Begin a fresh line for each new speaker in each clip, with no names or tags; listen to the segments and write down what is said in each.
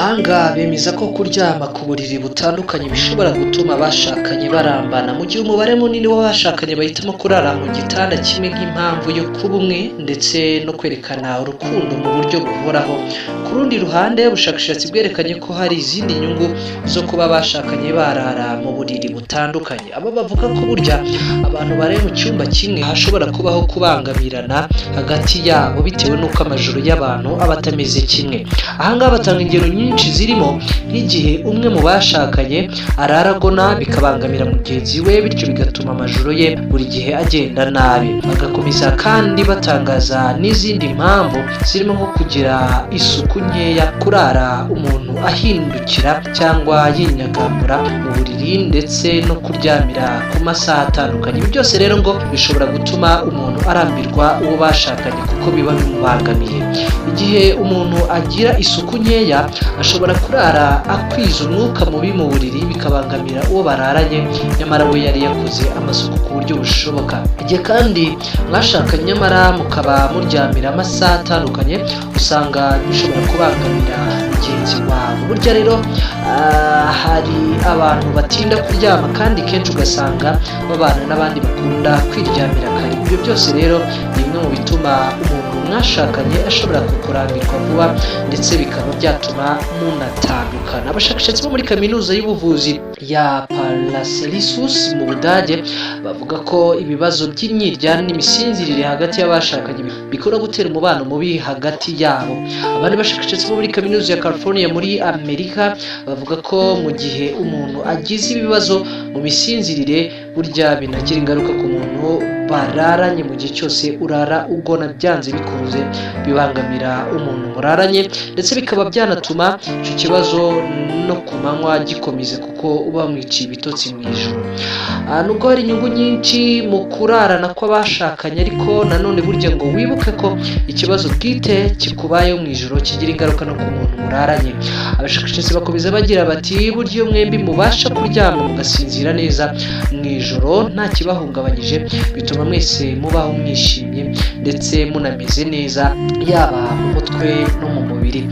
abahanga bemeza ko kuryama ku buriri butandukanye bishobora gutuma abashakanye barambana, mu gihe umubare munini w'abashakanye bahitamo kurara mu gitanda kimwe nk'impamvu yo kuba umwe ndetse no kwerekana urukundo mu buryo buhoraho. Ku rundi ruhande, ubushakashatsi bwerekanye ko hari izindi nyungu zo kuba abashakanye barara mu buriri butandukanye. Aba bavuga ko burya abantu bari mu cyumba kimwe hashobora kubaho kubangamirana hagati yabo bitewe n'uko amajoro y'abantu aba atameze kimwe. Ahangaha batanga ingero nyinshi zirimo nk'igihe umwe mu bashakanye arara agona bikabangamira mugenzi we, bityo bigatuma amajoro ye buri gihe agenda nabi. Bagakomeza kandi batangaza n'izindi mpamvu zirimo nko kugira isuku nkeya, kurara umuntu ahindukira cyangwa yinyagambura mu buriri, ndetse no kuryamira ku masaha atandukanye. Ibi byose rero ngo bishobora gutuma umuntu arambirwa uwo bashakanye kuko biba bimubangamiye. Igihe umuntu agira isuku nkeya ashobora kurara akwiza umwuka mubi mu buriri bikabangamira uwo bararanye, nyamara we yari yakoze amasuku ku buryo bushoboka. Igihe kandi mwashakanye nyamara mukaba muryamira amasaha atandukanye, usanga bishobora kubangamira mugenzi wawe. Burya rero hari abantu batinda kuryama kandi kenshi ugasanga babana n'abandi bakunda kwiryamira kare. Ibyo byose rero ni bimwe mu bituma umuntu mwashakanye ashobora kukurambirwa vuba, ndetse bikaba byatuma munatandukana. Abashakashatsi bo muri kaminuza y'ubuvuzi ya Paracelsus mu Budage bavuga ko ibibazo by'imyiryane n'imisinzirire hagati y'abashakanye bikora gutera umubano mubi hagati yabo. Abandi bashakashatsi bo muri kaminuza ya California muri Amerika bavuga ko mu gihe umuntu agize ibibazo mu misinzirire, burya binagira ingaruka ku muntu bararanye. Mu gihe cyose urara ugona, byanze bikunze bibangamira umuntu muraranye, ndetse bikaba byanatuma icyo kibazo no ku manywa gikomeza kuko uba mwiciye ibitotsi mu ijoro. Nubwo hari inyungu nyinshi mu kurarana kw'abashakanye, ariko nanone burya ngo wibuke ko ikibazo bwite kikubayeho mu ijoro kigira ingaruka no ku muntu muraranye. Abashakashatsi bakomeza bagira bati burya iyo mwembi mubasha kuryama mugasinzira neza mu ijoro nta kibahungabanyije, bituma mwese mubaho mwishimye ndetse munameze neza, yaba mu mutwe no mu mubiri.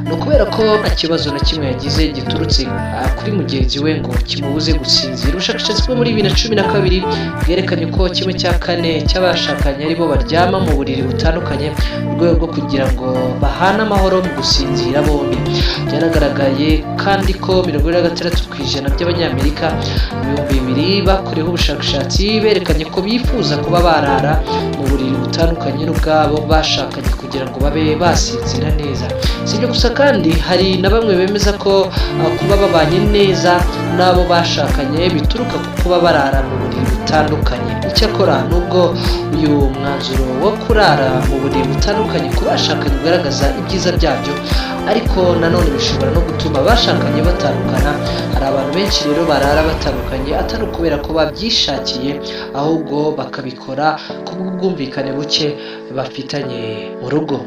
Ni ukubera ko nta kibazo na kimwe yagize giturutse kuri mugenzi we ngo kimubuze gusinzira. Ubushakashatsi bwo muri 2012 bwerekanye ko 1/4 cy'abashakanye aribo baryama mu buriri butandukanye mu rwego rwo kugira ngo bahane amahoro mu gusinzira bombi. Byaragaragaye kandi ko 66% by'abanyamerika 2000 bakoreweho ubushakashatsi berekanye ko bifuza kuba barara mu buriri butandukanye n'ubwabo bashakanye kugira ngo babe basinzira neza. Si ibyo gusa kandi hari na bamwe bemeza ko kuba babanye neza n'abo bashakanye bituruka ku kuba barara mu buriri butandukanye. Icyakora nubwo uyu mwanzuro wo kurara mu buriri butandukanye ku bashakanye ugaragaza ibyiza byabyo, ariko nanone bishobora no gutuma abashakanye batandukana. Hari abantu benshi rero barara batandukanye atari ukubera ko babyishakiye, ahubwo bakabikora ku bw'ubwumvikane buke bafitanye mu rugo.